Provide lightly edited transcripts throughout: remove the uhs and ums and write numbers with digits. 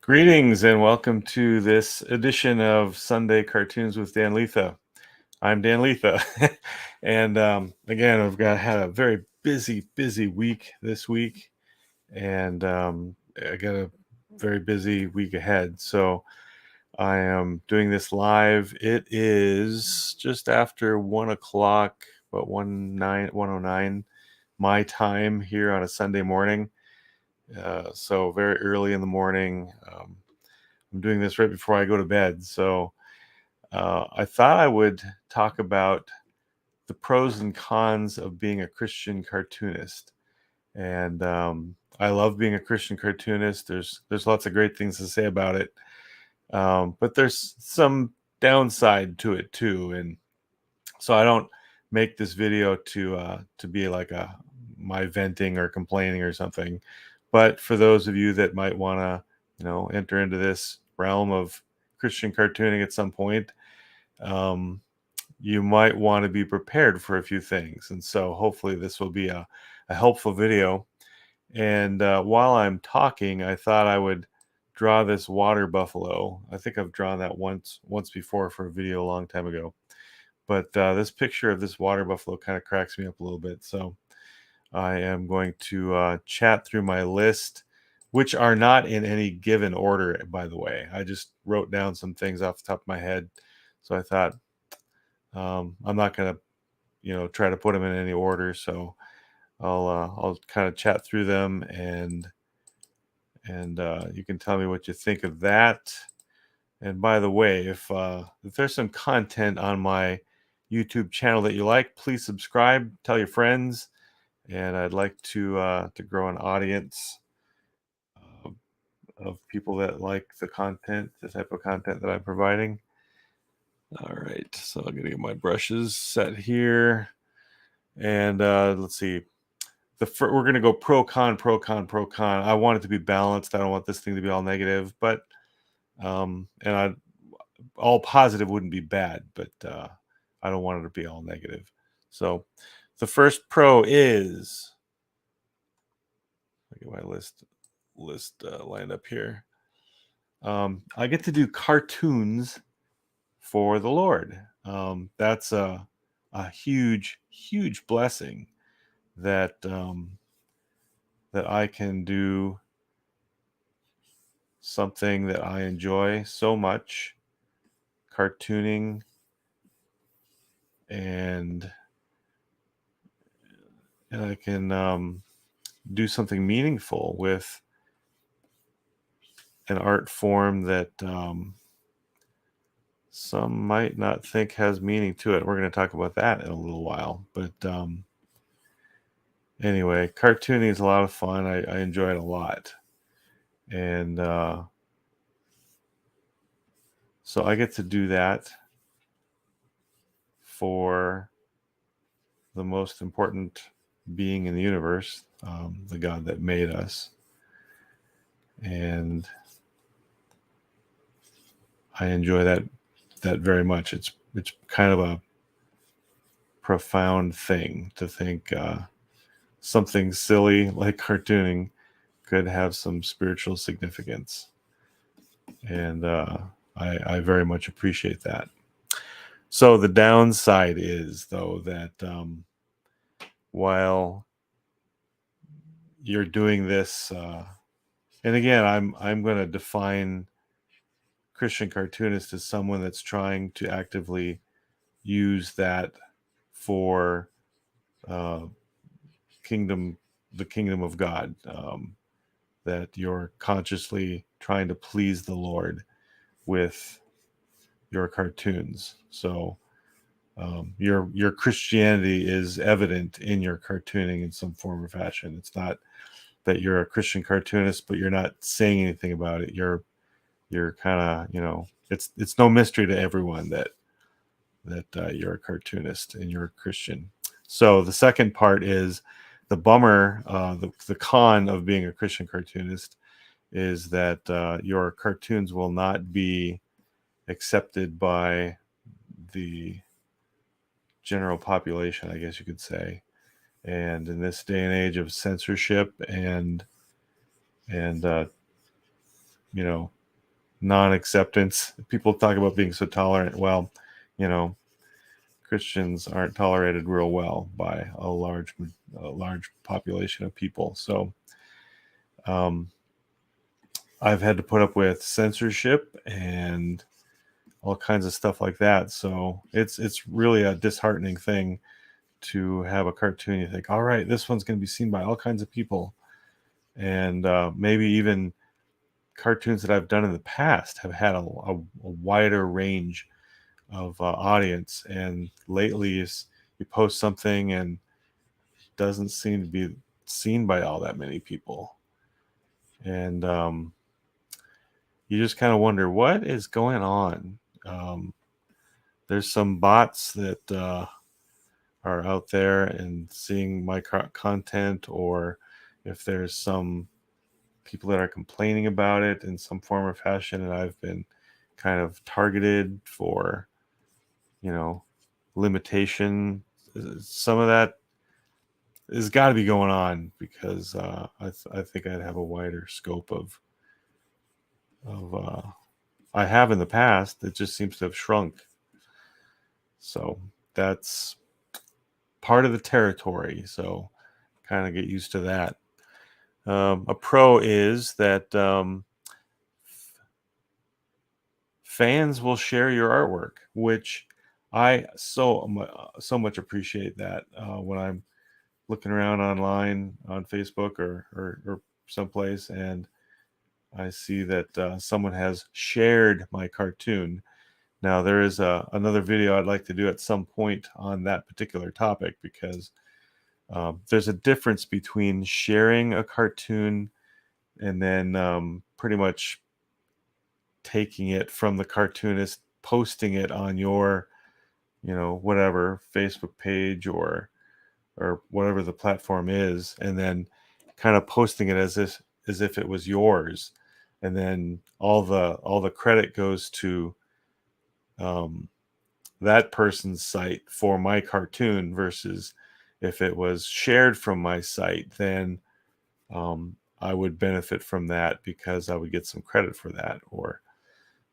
Greetings and welcome to this edition of Sunday Cartoons with Dan Lietha. I'm Dan Lietha. and again, had a very busy week this week, and I got a very busy week ahead. So I am doing this live. It is just after 1 o'clock, but 1:09 my time here on a Sunday morning. So very early in the morning. I'm doing this right before I go to bed. So I thought I would talk about the pros and cons of being a Christian cartoonist. And I love being a Christian cartoonist. There's lots of great things to say about it, but there's some downside to it too. And so I don't make this video to be like my venting or complaining or something. But for those of you that might want to, enter into this realm of Christian cartooning at some point, you might want to be prepared for a few things. And so hopefully this will be a helpful video. And while I'm talking, I thought I would draw this water buffalo. I think I've drawn that once before for a video a long time ago. But this picture of this water buffalo kind of cracks me up a little bit. So I am going to chat through my list, which are not in any given order, by the way. I just wrote down some things off the top of my head. So I thought I'm not going to, try to put them in any order. So I'll kind of chat through them, and you can tell me what you think of that. And by the way, if there's some content on my YouTube channel that you like, please subscribe, tell your friends. And I'd like to grow an audience of people that like the content, the type of content that I'm providing. All right, so I'm gonna get my brushes set here, and let's see. We're gonna go pro con pro con pro con. I want it to be balanced. I don't want this thing to be all negative, but all positive wouldn't be bad, but I don't want it to be all negative. So the first pro is, I get my list lined up here. I get to do cartoons for the Lord. That's a huge blessing that that I can do something that I enjoy so much, cartooning, and I can do something meaningful with an art form that some might not think has meaning to it. We're going to talk about that in a little while. But anyway, cartooning is a lot of fun. I enjoy it a lot. And so I get to do that for the most important being in the universe, the God that made us. And I enjoy that very much. It's kind of a profound thing to think something silly like cartooning could have some spiritual significance. And I very much appreciate that. So the downside is, though, that while you're doing this, and again, I'm going to define Christian cartoonist as someone that's trying to actively use that for the kingdom of God, that you're consciously trying to please the Lord with your cartoons. So your Christianity is evident in your cartooning in some form or fashion. It's not that you're a Christian cartoonist, but you're not saying anything about it. You're kind of, it's no mystery to everyone that you're a cartoonist and you're a Christian. So the second part is the bummer, the con of being a Christian cartoonist is that your cartoons will not be accepted by the general population, I guess you could say. And in this day and age of censorship and non-acceptance. People talk about being so tolerant. Well, you know, Christians aren't tolerated real well by a large population of people. So um, I've had to put up with censorship and all kinds of stuff like that. So it's really a disheartening thing to have a cartoon. You think, all right, this one's going to be seen by all kinds of people, and maybe even cartoons that I've done in the past have had a wider range of audience. And lately, you post something and it doesn't seem to be seen by all that many people, and you just kind of wonder what is going on. Um, there's some bots that are out there and seeing my content, or if there's some people that are complaining about it in some form or fashion, and I've been kind of targeted for, you know, limitation. Some of that has got to be going on because I think I'd have a wider scope of I have in the past. It just seems to have shrunk. So that's part of the territory. So kind of get used to that. A pro is that fans will share your artwork, which I so much appreciate that when I'm looking around online on Facebook or someplace, and I see that someone has shared my cartoon. Now there is another video I'd like to do at some point on that particular topic, because there's a difference between sharing a cartoon and then pretty much taking it from the cartoonist, posting it on your, whatever Facebook page or whatever the platform is, and then kind of posting it as if it was yours, and then all the credit goes to um, that person's site for my cartoon, versus if it was shared from my site, then I would benefit from that because I would get some credit for that, or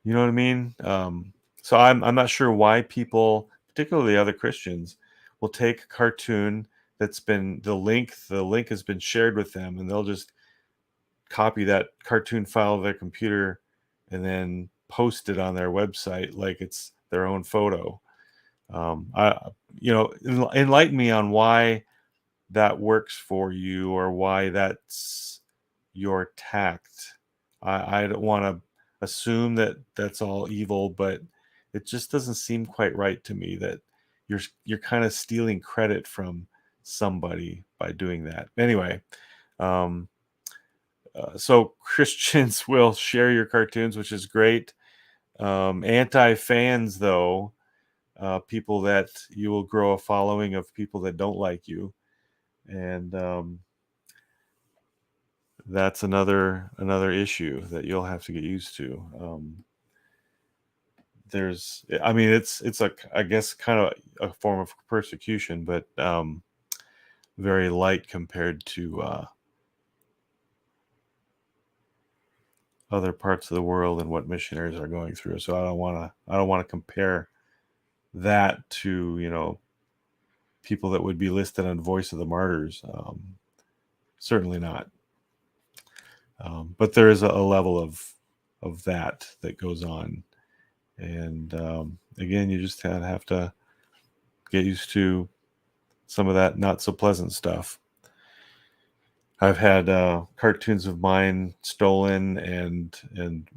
you know what I mean? So I'm not sure why people, particularly other Christians, will take a cartoon that's been the link has been shared with them, and they'll just copy that cartoon file to their computer and then post it on their website like it's their own photo. I enlighten me on why that works for you, or why that's your tact. I don't want to assume that that's all evil, but it just doesn't seem quite right to me that you're kind of stealing credit from somebody by doing that. Anyway, um, so Christians will share your cartoons, which is great. Anti-fans, though, people that you will grow a following of people that don't like you, and that's another issue that you'll have to get used to. I mean, it's a, I guess, kind of a form of persecution, but very light compared to other parts of the world and what missionaries are going through. So I don't want to compare that to, people that would be listed on Voice of the Martyrs. Certainly not. But there is a level of that goes on, and again, you just have to get used to some of that not so pleasant stuff. I've had cartoons of mine stolen and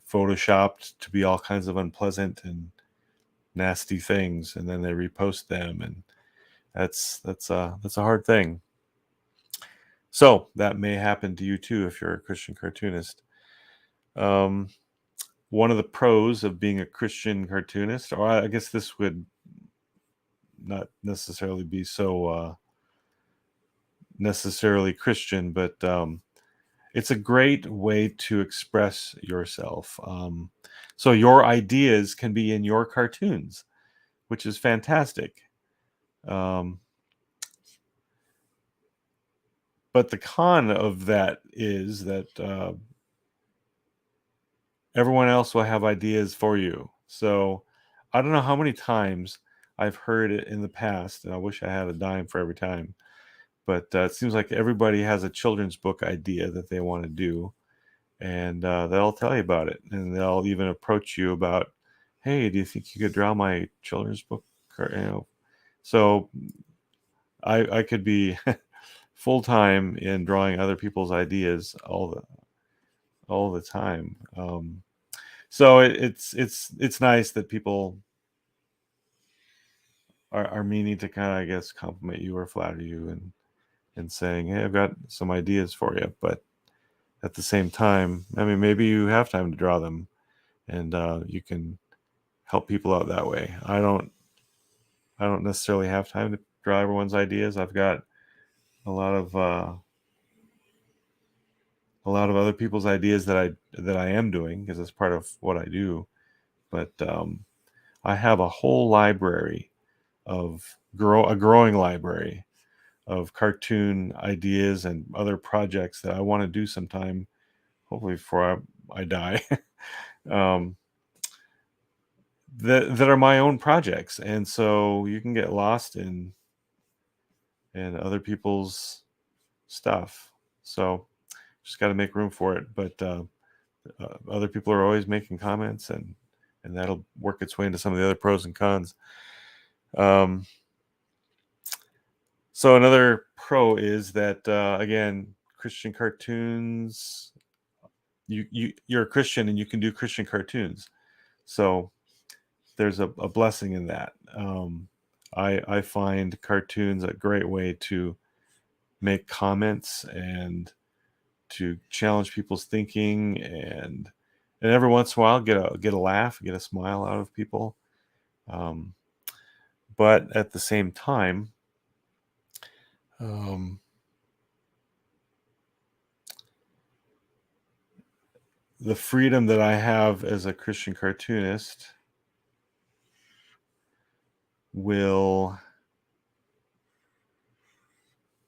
photoshopped to be all kinds of unpleasant and nasty things, and then they repost them, and that's a hard thing. So that may happen to you too if you're a Christian cartoonist. Um, One of the pros of being a Christian cartoonist, or I guess this would not necessarily be so necessarily Christian, but it's a great way to express yourself. So your ideas can be in your cartoons, which is fantastic. Um, but the con of that is that everyone else will have ideas for you. So I don't know how many times I've heard it in the past, and I wish I had a dime for every time, but it seems like everybody has a children's book idea that they want to do, and they'll tell you about it, and they'll even approach you about, hey, do you think you could draw my children's book? So I could be full time in drawing other people's ideas all the time. So it's nice that people are meaning to kind of, I guess, compliment you or flatter you, and saying, hey, I've got some ideas for you. But at the same time, I mean, maybe you have time to draw them, and you can help people out that way. I don't necessarily have time to draw everyone's ideas. I've got a lot of other people's ideas that I am doing, because it's part of what I do. But I have a whole library of a growing library of cartoon ideas and other projects that I want to do sometime, hopefully before I die. um, that are my own projects, and so you can get lost in other people's stuff. So just got to make room for it. But other people are always making comments, and that'll work its way into some of the other pros and cons. So another pro is that again, Christian cartoons. You're a Christian and you can do Christian cartoons. So there's a blessing in that. I find cartoons a great way to make comments and to challenge people's thinking, and every once in a while get a laugh, get a smile out of people. But at the same time, the freedom that I have as a Christian cartoonist will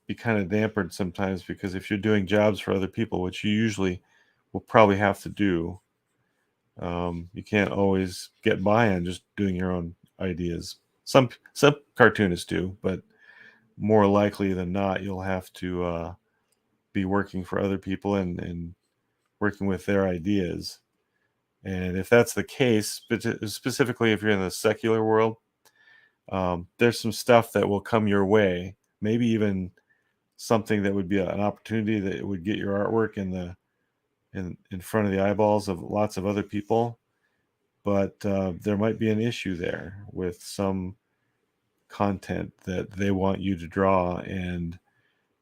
be kind of dampened sometimes, because if you're doing jobs for other people, which you usually will probably have to do, you can't always get by on just doing your own ideas. Some cartoonists do, but more likely than not, you'll have to be working for other people and working with their ideas. And if that's the case, specifically if you're in the secular world, there's some stuff that will come your way, maybe even something that would be an opportunity that would get your artwork in front of the eyeballs of lots of other people. But there might be an issue there with some content that they want you to draw, and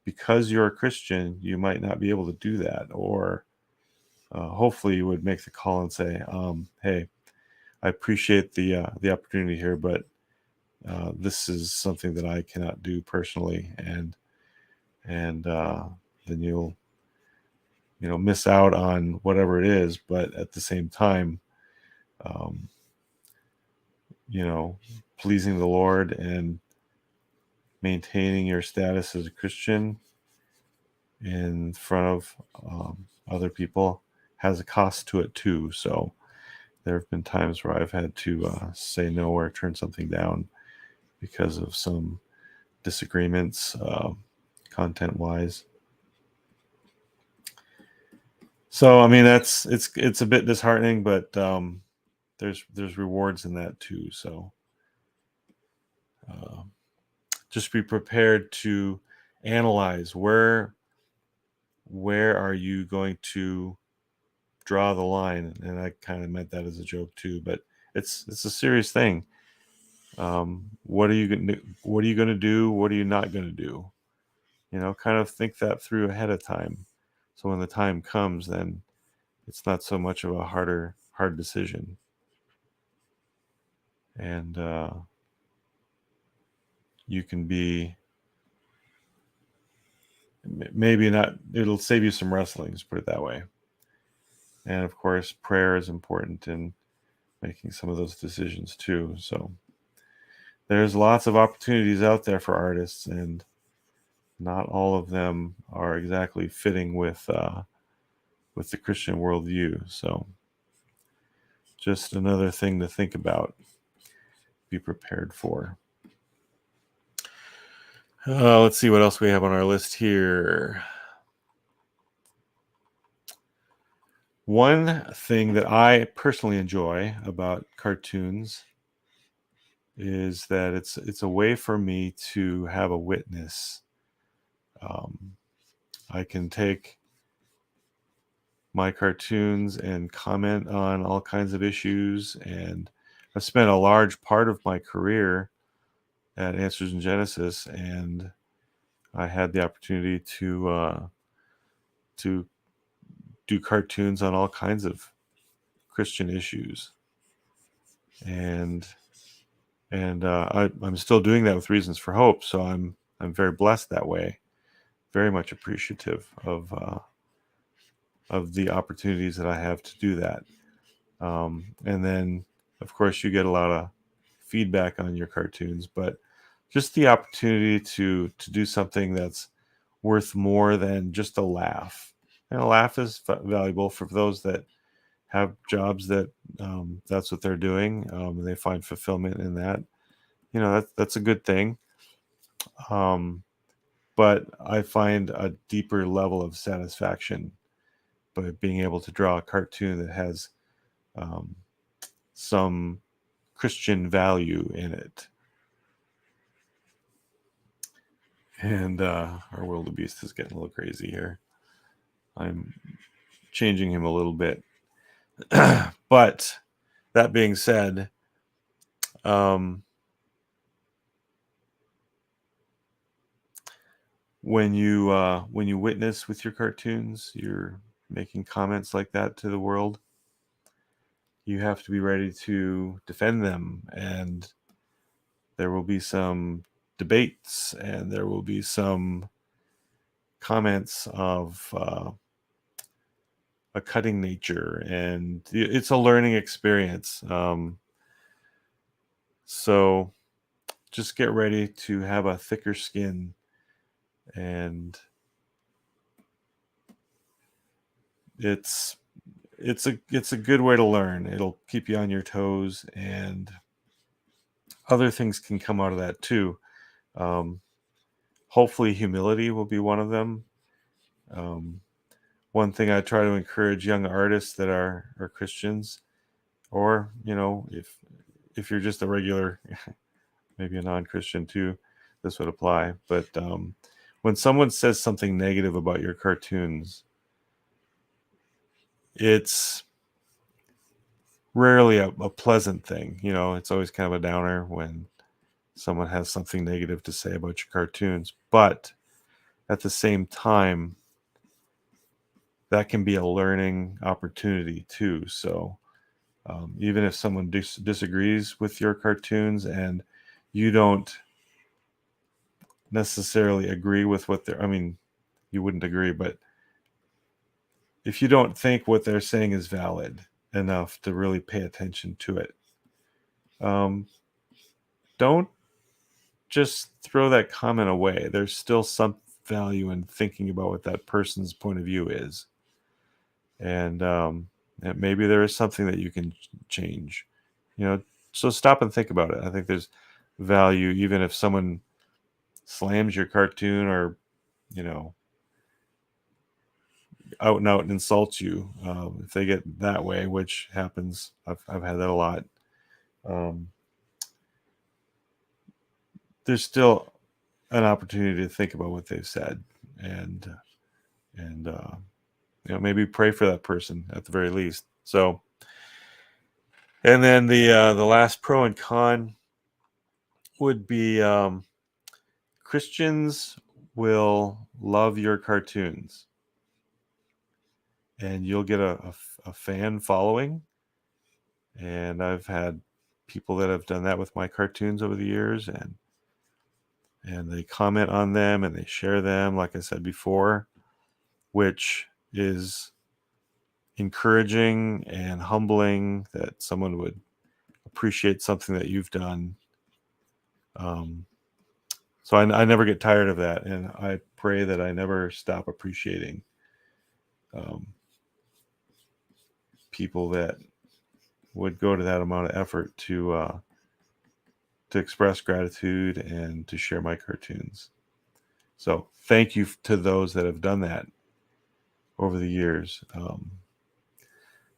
because you're a Christian, you might not be able to do that. Or hopefully you would make the call and say, hey, I appreciate the opportunity here, but this is something that I cannot do personally, and then you'll miss out on whatever it is. But at the same time, um, pleasing the Lord and maintaining your status as a Christian in front of other people has a cost to it too. So there have been times where I've had to say no or turn something down because of some disagreements, content wise. So I mean, it's a bit disheartening, but there's rewards in that too. So just be prepared to analyze where are you going to draw the line. And I kind of meant that as a joke too, but it's a serious thing. What are you going to do? What are you not going to do? Kind of think that through ahead of time, so when the time comes, then it's not so much of a hard decision. And you can be maybe not, it'll save you some wrestlings, put it that way. And of course, prayer is important in making some of those decisions too. So there's lots of opportunities out there for artists, and not all of them are exactly fitting with the Christian worldview. So just another thing to think about, be prepared for. Let's see what else we have on our list here. One thing that I personally enjoy about cartoons is that it's a way for me to have a witness. I can take my cartoons and comment on all kinds of issues, and I've spent a large part of my career at Answers in Genesis, and I had the opportunity to do cartoons on all kinds of Christian issues, and I'm still doing that with Reasons for Hope. So I'm very blessed that way. Very much appreciative of the opportunities that I have to do that. And then, of course, you get a lot of feedback on your cartoons, but just the opportunity to do something that's worth more than just a laugh. And a laugh is valuable for those that have jobs that that's what they're doing. And they find fulfillment in that. You know, that's a good thing. But I find a deeper level of satisfaction by being able to draw a cartoon that has some Christian value in it. And our wildebeest is getting a little crazy here. I'm changing him a little bit. But that being said, when you witness with your cartoons, you're making comments like that to the world, you have to be ready to defend them, and there will be some debates, and there will be some comments of a cutting nature, and it's a learning experience. So just get ready to have a thicker skin, and it's a good way to learn. It'll keep you on your toes, and other things can come out of that too. Hopefully humility will be one of them. One thing I try to encourage young artists that are Christians, or if you're just a regular, maybe a non-Christian too, this would apply. But when someone says something negative about your cartoons, it's rarely a pleasant thing. It's always kind of a downer when someone has something negative to say about your cartoons. But at the same time, that can be a learning opportunity too. So even if someone disagrees with your cartoons and you don't necessarily agree with what they're, I mean, you wouldn't agree, but if you don't think what they're saying is valid enough to really pay attention to it, don't just throw that comment away. There's still some value in thinking about what that person's point of view is. And maybe there is something that you can change, so stop and think about it. I think there's value, even if someone slams your cartoon or, out and out insults you. If they get that way, which happens, I've had that a lot. There's still an opportunity to think about what they've said, and maybe pray for that person at the very least. So, and then the last pro and con would be Christians will love your cartoons, and you'll get a fan following. And I've had people that have done that with my cartoons over the years, and they comment on them and they share them, like I said before, which is encouraging and humbling that someone would appreciate something that you've done. So I never get tired of that, and I pray that I never stop appreciating people that would go to that amount of effort to express gratitude and to share my cartoons. So thank you to those that have done that over the years.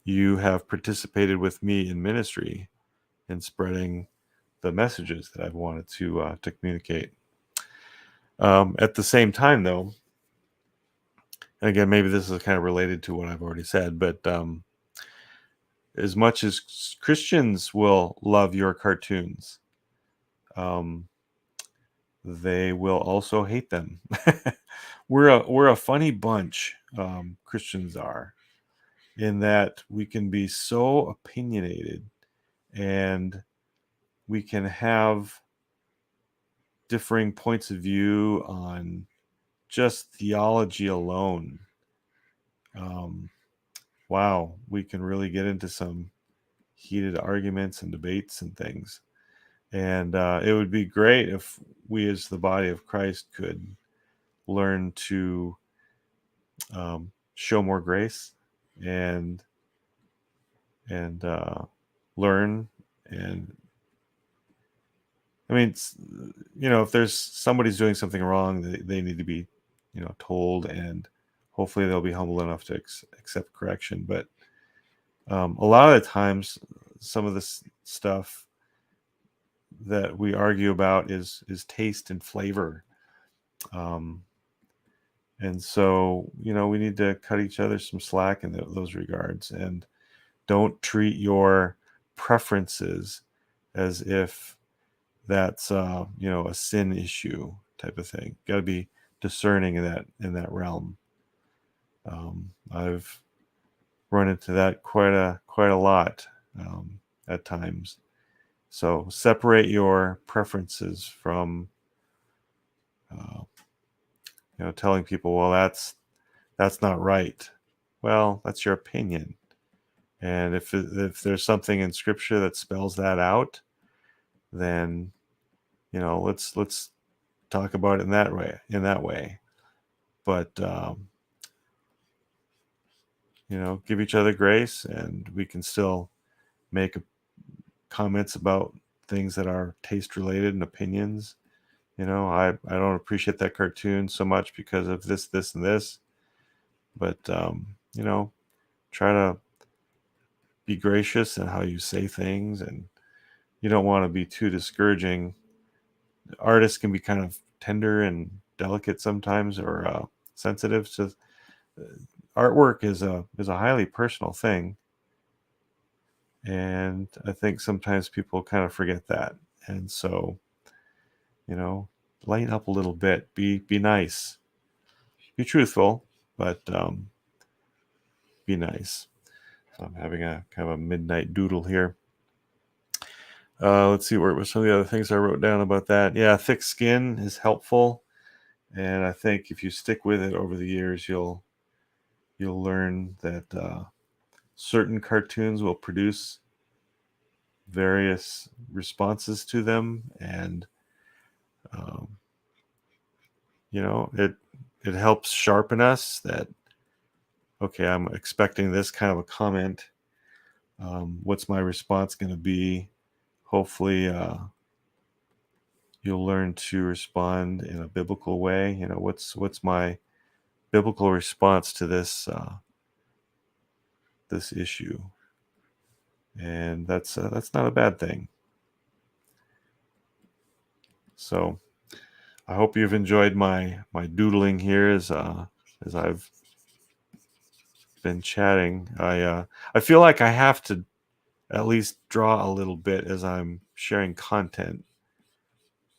You have participated with me in ministry in spreading the messages that I've wanted to communicate. At the same time, though, again, maybe this is kind of related to what I've already said, but as much as Christians will love your cartoons, they will also hate them. We're a funny bunch, Christians are, in that we can be so opinionated and we can have differing points of view on just theology alone. Wow, we can really get into some heated arguments and debates and things. And it would be great if we, as the body of Christ, could learn to show more grace and learn. And I mean, if there's somebody's doing something wrong, they need to be, told, and hopefully they'll be humble enough to accept correction. But a lot of the times, some of this stuff that we argue about is taste and flavor. And so, we need to cut each other some slack in those regards, and don't treat your preferences as if that's a sin issue type of thing. Got to be discerning in that realm. I've run into that quite a lot at times. So separate your preferences from telling people, well, that's not right. Well, that's your opinion. And if there's something in Scripture that spells that out, then let's talk about it in that way. But give each other grace, and we can still make comments about things that are taste related and opinions. I don't appreciate that cartoon so much because of this, and this. But try to be gracious in how you say things, and you don't want to be too discouraging. Artists can be kind of tender and delicate sometimes, or sensitive. So artwork is a highly personal thing, and I think sometimes people kind of forget that. And so, lighten up a little bit. Be nice. Be truthful, but be nice. So I'm having a kind of a midnight doodle here. Let's see, what were some of the other things I wrote down about that? Yeah, thick skin is helpful, and I think if you stick with it over the years, you'll learn that certain cartoons will produce various responses to them, and it helps sharpen us that, okay, I'm expecting this kind of a comment. What's my response going to be? Hopefully, you'll learn to respond in a biblical way. What's my biblical response to this issue? And that's not a bad thing. So I hope you've enjoyed my doodling here as I've been chatting. I feel like I have to at least draw a little bit as I'm sharing content,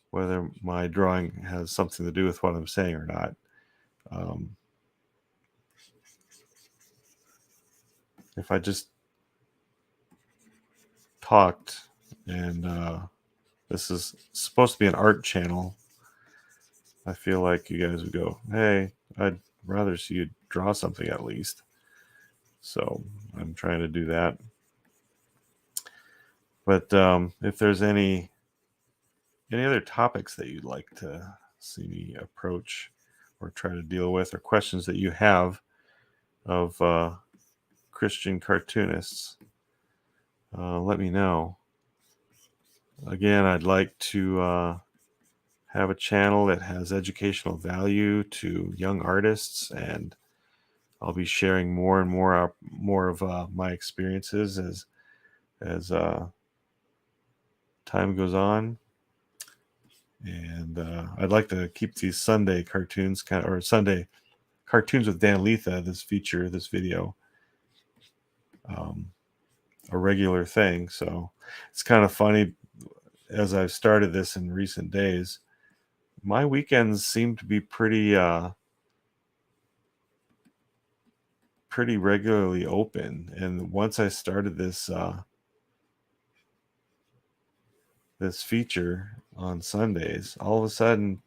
whether my drawing has something to do with what I'm saying or not. If I just talked, and this is supposed to be an art channel, I feel like you guys would go, hey, I'd rather see you draw something at least. So I'm trying to do that. But if there's any other topics that you'd like to see me approach or try to deal with, or questions that you have of Christian cartoonists, let me know. Again, I'd like to have a channel that has educational value to young artists, and I'll be sharing more and more of my experiences as time goes on. And I'd like to keep these Sunday cartoons or Sunday Cartoons with Dan Lietha, this video, a regular thing. So it's kind of funny, as I've started this in recent days, my weekends seem to be pretty regularly open. And once I started this feature on Sundays, all of a sudden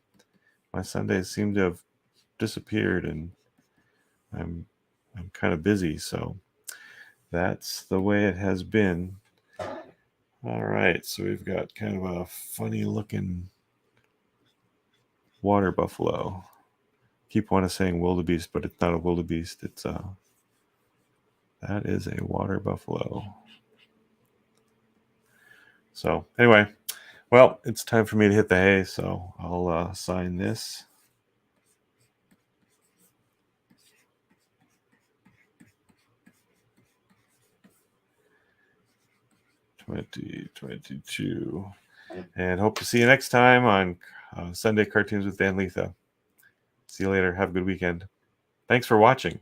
my Sundays seem to have disappeared, and I'm kind of busy. So that's the way it has been. All right, so we've got kind of a funny looking water buffalo. Keep wanting to saying wildebeest, but it's not a wildebeest. That is a water buffalo. So anyway, well, it's time for me to hit the hay, so I'll sign this. 2022. And hope to see you next time on Sunday Cartoons with Dan Lietha. See you later. Have a good weekend. Thanks for watching.